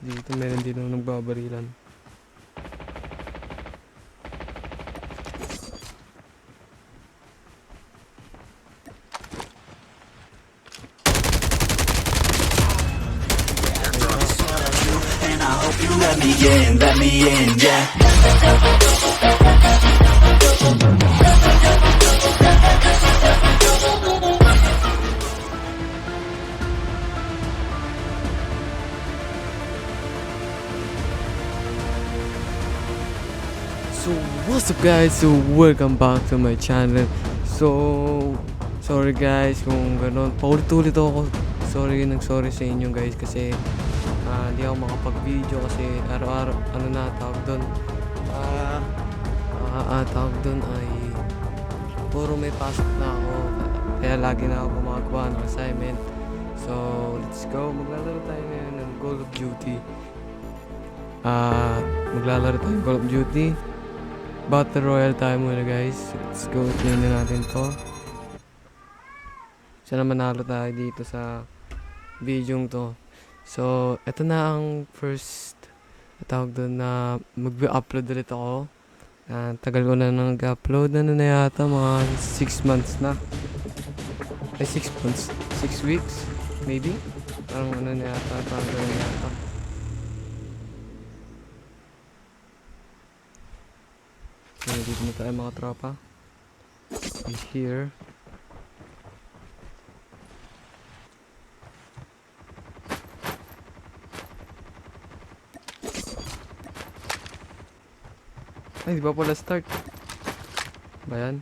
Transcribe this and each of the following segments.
Dito meron din ako nagbabarilan. And I hope you let me in, yeah. So what's up guys? So welcome back to my channel. So sorry guys kung gano'n, paulit-ulit ako. Sorry sa inyo guys kasi hindi ako makapag-video kasi araw-araw tawag doon. Tawag doon ay puro may pasok na ako. Kaya lagi na ako gumagawa ng assignment. So let's go. Maglalaro tayo ngayon ng Call of Duty. Maglalaro tayo ng Call of Duty. Battle Royale tayo muna guys. Let's go. Tingnan natin to. Sana manalo tayo dito sa video to. So, ito na ang first tawag doon na mag-upload ulit ako. Tagal ko na nag-upload. Ano na yata? Mga 6 months na. Ay, 6 months. 6 weeks? Maybe? Parang ano na yata. Parang gano'n yata. Okay, dito na tayo mga tropa. Here. Ay, di ba pala start? Ba yan?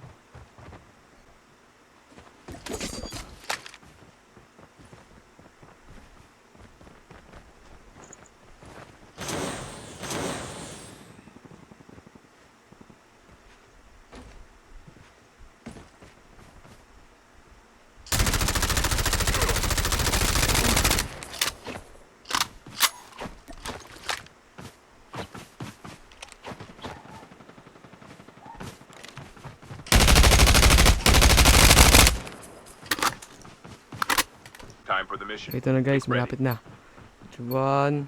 Time for the mission. Ito na guys, Get ready. malapit na. 1.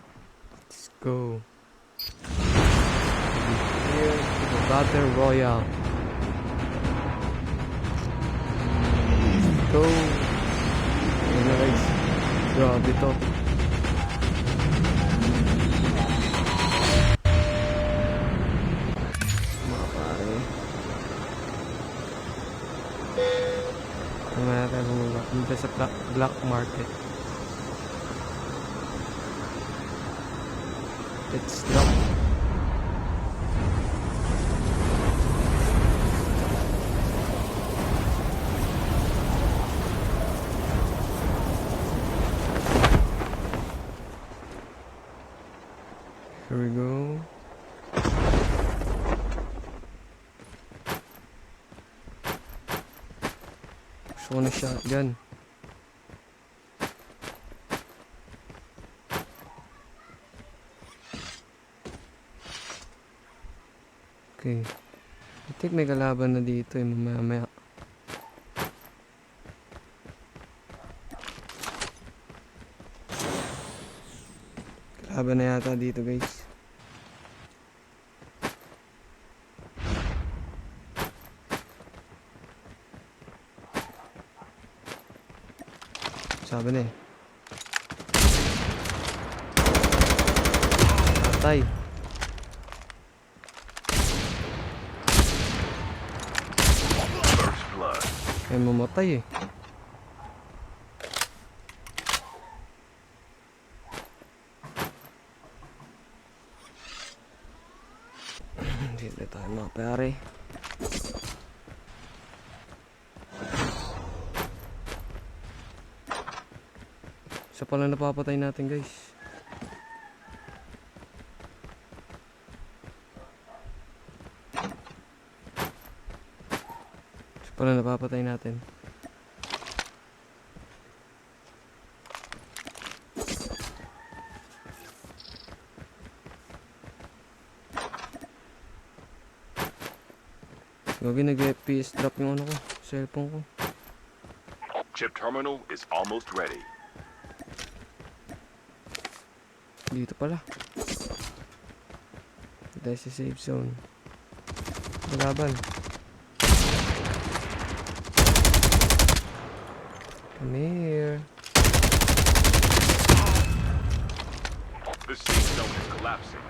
Let's go. Here to the Battle Royale. Let's go. Ayan na guys. Grabe to. Mga pare. Mamaya tayo pumunta sa black market. Let's drop. Here we go. Gusto ko na shotgun. Okay. I think may kalaban na dito eh, mamaya. Kalaban na yata dito guys. Sabi na eh. Patay. First blood. Ay mamatay eh. Dito tayo mga pare. Isa pala napapatay natin guys. Isa pala napapatay natin. Gagi nag-FPS drop yung ano ko, cellphone ko. Chip terminal is almost ready. Dito pala. Dahil sa safe zone. Laban. Come here. The safe zone is collapsing.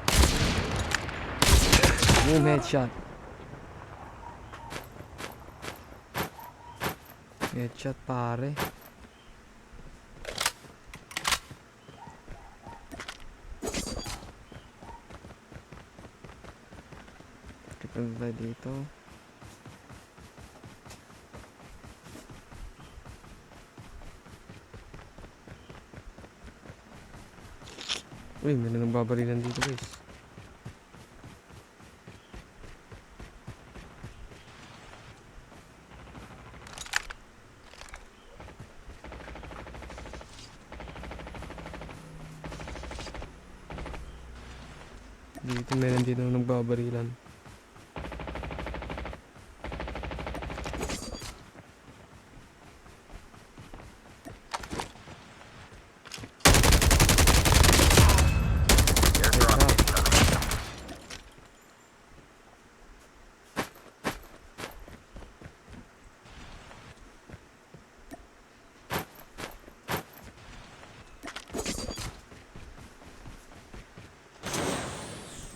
Boom, headshot. Headshot pare. Punta tayo dito. Uy, may na nagbabarilan dito guys. Dito meron dito nagbabarilan.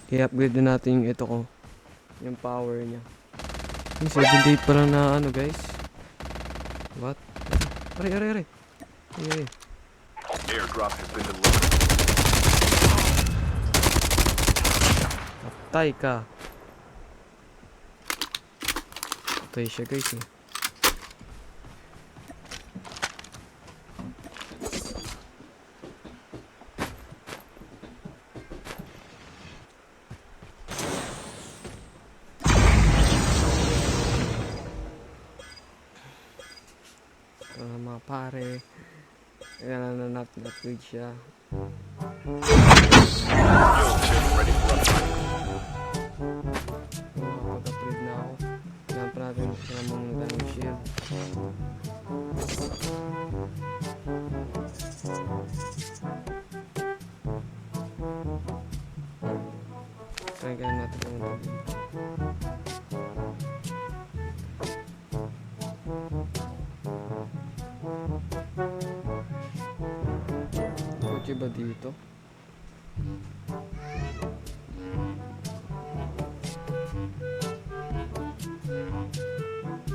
I-upgrade din natin yung ito ko. Yung power niya. Yung 78 pa lang na ano guys. What? Aray, aray, aray. Aray, aray. Airdrop has been delivered. Patay ka. Patay siya guys eh. Mga pare. Kailangan na natin upgrade siya. Fuel chip ready for upgrade. Makapag-upgrade na ako. Kailangan pa natin kailangan mong ganong shield. Kaya natin pumunta dito. Kotse ba dito?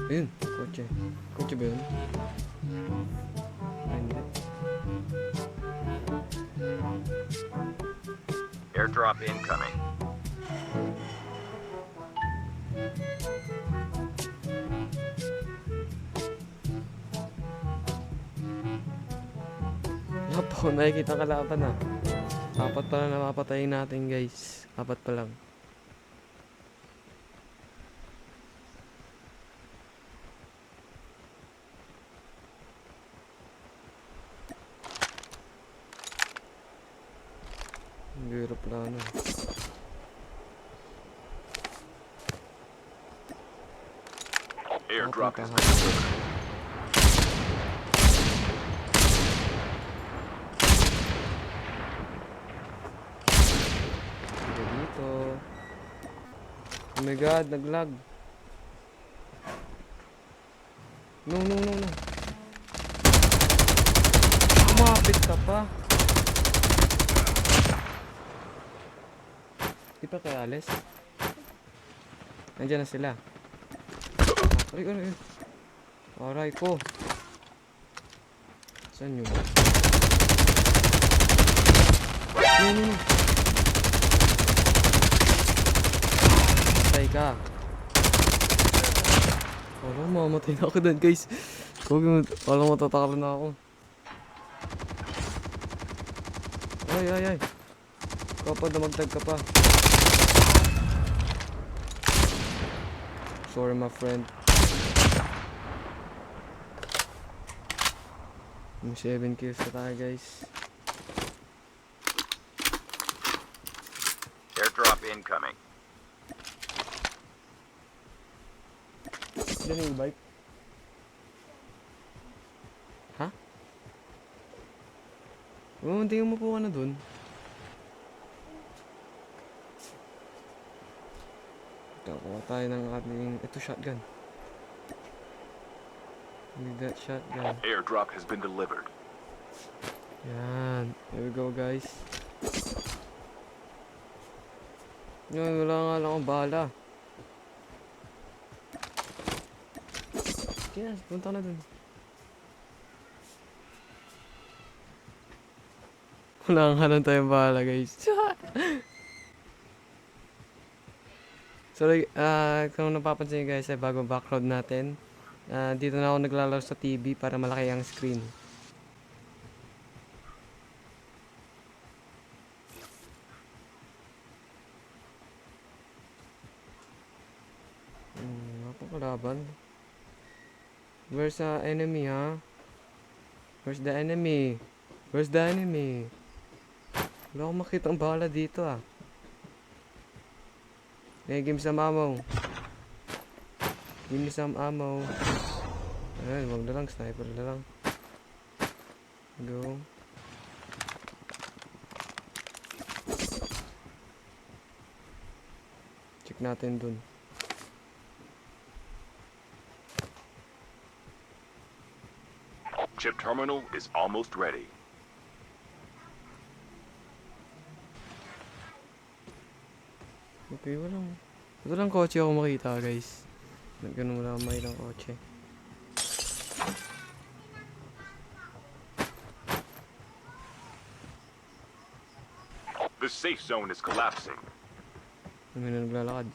Ayun, kotse. Kotse ba yun? Ay, hindi. Airdrop incoming. Wala po, nakikita kalaban ah. Apat pa lang na mapatayin natin guys. Apat pa lang. Ang aeroplano. Airdrop has been Apat, delivered. dito. Oh my god, naglag. No, no, no, no. Kumapit ka pa. Di pa kaya alis? Nandiyan na sila. Aray, aray, aray. Aray ko. Saan yun? No, no, no. Patay ka. Parang mamatay na ako dun guys. Parang matatakal na ako. Ay, ay, ay. Kapag damagdag ka pa. Sorry my friend. May 7 kills na tayo guys. Airdrop incoming. Diyan yung bike. Ha? Oo, hindi mo po ano dun. Kuha tayo ng ating... Ito, shotgun. Need that shotgun. Airdrop has been delivered. Yan. Here we go, guys. Yun, wala nga lang akong bala. Kaya, punta ka na dun. Wala nga lang tayong bala, guys. So, kung napapansin nyo guys, ay bagong background natin. Dito na ako naglalaro sa TV para malaki ang screen. Napakalaban. Where's the enemy, ha? Where's the enemy? Where's the enemy? Wala akong makita ang bala dito, ah. Hey, give me some ammo. Give me some ammo. Ayun, wag na lang. Sniper na lang. Go. Check natin dun. Chip terminal is almost ready. Okay, walang kotse ako makita, guys. Ganun wala akong makita ng kotse. The safe zone is collapsing. May na naglalakad.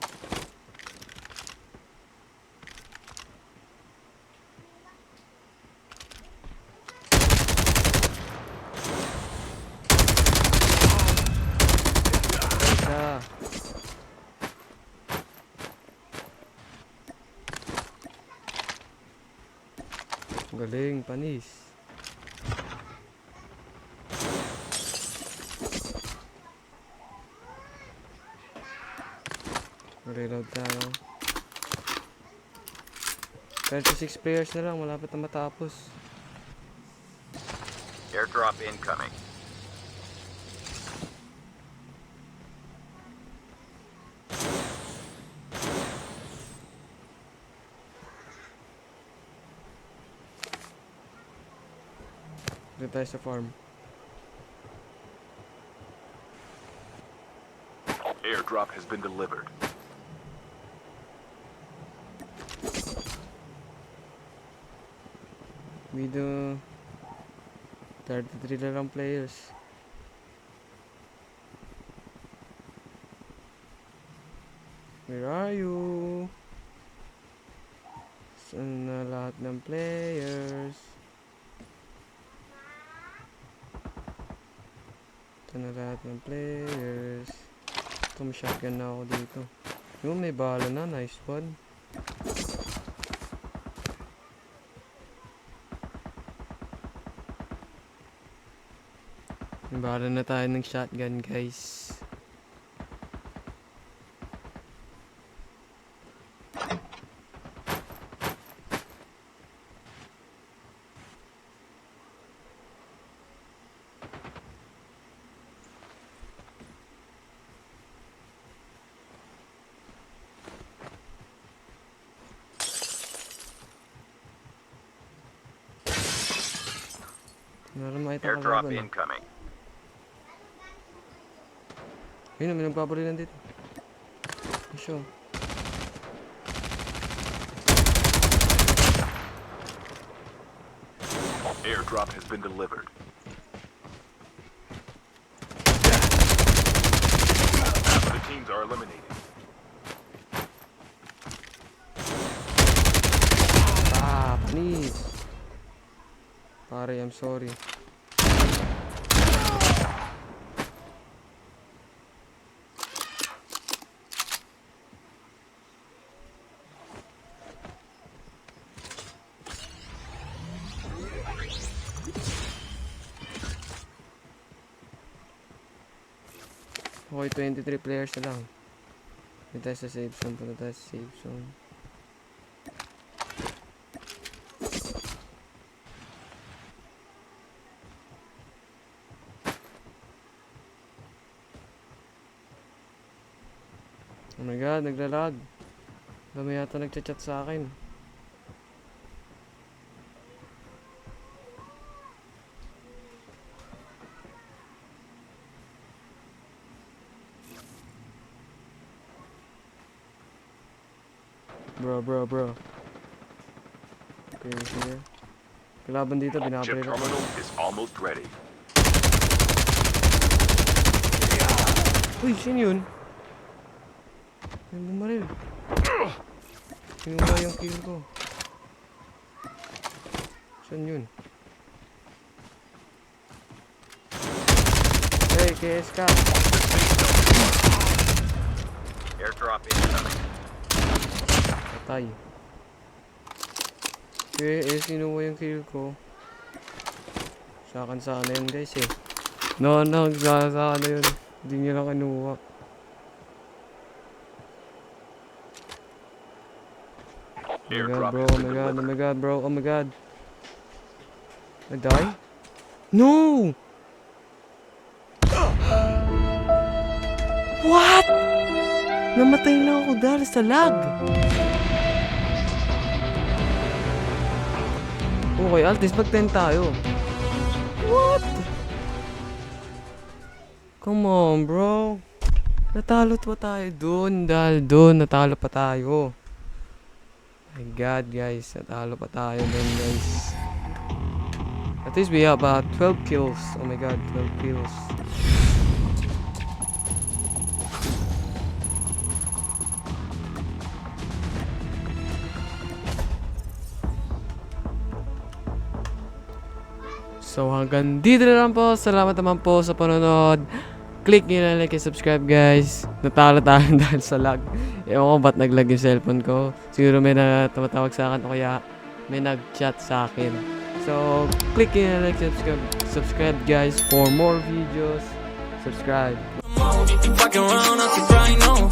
Isa. Galing, panis. Reload tayo. 36 players na lang, malapit na matapos. Airdrop incoming. Dito tayo sa farm. Airdrop has been delivered. We do 33 na lang players. Where are you? Saan na lahat ng players? Ito na lahat ng players. Ito, may shotgun na ako dito. Yung may bala na, nice one. May bala na tayo ng shotgun, guys. Meron makita Airdrop kalaban. incoming. Ayun, may nagpapalilan dito. Show. Airdrop has been delivered. Half of the teams are eliminated. Panis. Pare, I'm sorry. Okay, 23 players na lang. Punta tayo sa save zone. Punta tayo sa save zone. Oh my god, naglalag. Dami yata nagchat-chat sa akin. Bro. Okay, sige. Kalaban dito, Chip binabaril ako. terminal is almost ready. Uy, sino yun? Yung bumaril. Kinuha yung kill ko. Saan yun? Hey, KS ka. Airdrop incoming. Patay. KS, kinuha yung kill ko. Sakan sana yun guys eh. No, sana yun. Hindi niya lang kinuha. Airdrop Oh has my been god, oh delivered. my god, bro, oh my god. I die? No! What? Namatay lang ako dahil sa lag. Okay, Altis, mag-10 tayo. What? Come on, bro. Natalo pa tayo dun dahil dun natalo pa tayo. My god, guys. Natalo pa tayo dun, guys. At least we have 12 kills. Oh my god, 12 kills. So hanggang dito na lang po. Salamat naman po sa panonood. Click nyo na like and subscribe guys. Natalo tayo dahil sa lag. Ewan ko ba't nag-lag yung cellphone ko. Siguro may na tumatawag sa akin o kaya may nag-chat sa akin. So click nyo na like and subscribe guys for more videos. Subscribe. Fucking around, I can cry, no.